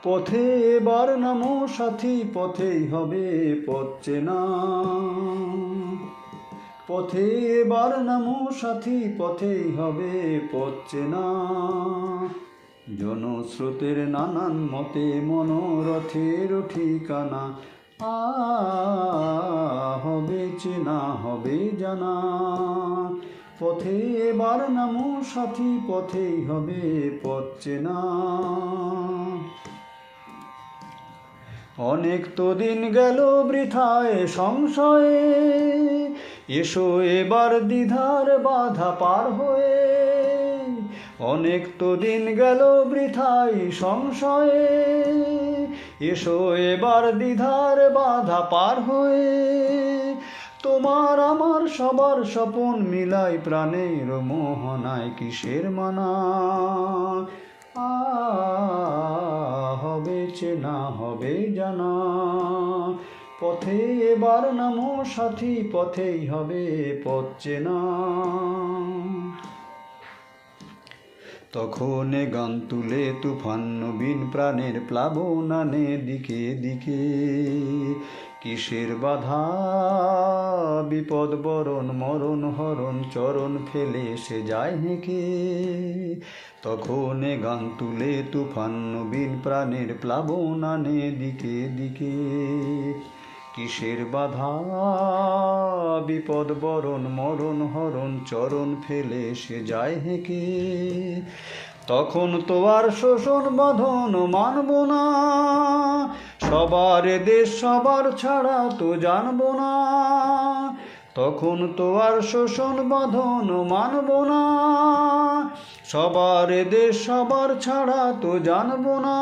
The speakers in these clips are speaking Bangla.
পথে এবার নামো সাথী, পথেই হবে পথ চেনা। পথে এবার নামো সাথী, পথেই হবে পথ চেনা। জনস্রোতের নানান মতে মনোরথের ঠিকানা। হবে চেনা, হবে জানা। পথে এবার নামো সাথী, পথেই হবে পথ চেনা। অনেক তো দিন গেল বৃথায় সংশয়ে, এসো এবার দ্বিধার বাধা পার হয়ে। অনেক তো দিন গেল বৃথায় সংশয়ে, এসো এবার দ্বিধার বাধা পার হয়ে। তোমার আমার সবার স্বপন মিলাই প্রাণের মোহনায় কিসের মানা। হবে চেনা, হবে জানা। পথে এবার নামো সাথী, পথেই হবে পথ চেনা। তখন গান তুলে তুফান নবীন প্রাণের প্লাবন আনে দিকে দিকে। কিসের বাধা বিপদ বরণ মরণ হরণ, চরণ ফেলে সে যায় হেঁকে। তখন গান তুলে তুফান নবীন প্রাণের প্লাবন আনে দিকে দিকে। কিসের বাধা বিপদ বরণ মরণ হরণ, চরণ ফেলে সে যায় হেঁকে। তখন তো আর শোষণ বাঁধন মানব না, সবার দেশ সবার ছাড়া তো জানব না। তখন তো আর শোষণ বাঁধন মানব না, সবার দেশ সবার ছাড়া তো জানব না।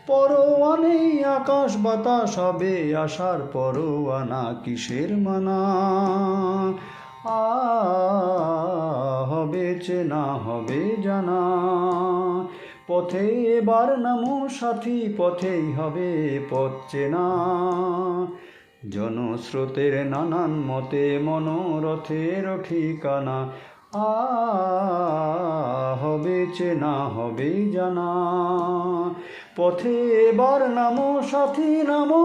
পরোয়া নেই আকাশ বাতাস, হবে আসার পরোয়ানা কিসের মানা। হবে চেনা, হবে জানা। পথে এবার নামো সাথী, পথেই হবে পথ চেনা। জনস্রোতের নানান মতে মনোরথের ঠিকানা। হবে চেনা, হবে জানা। পথে এবার নামো সাথী, নামো।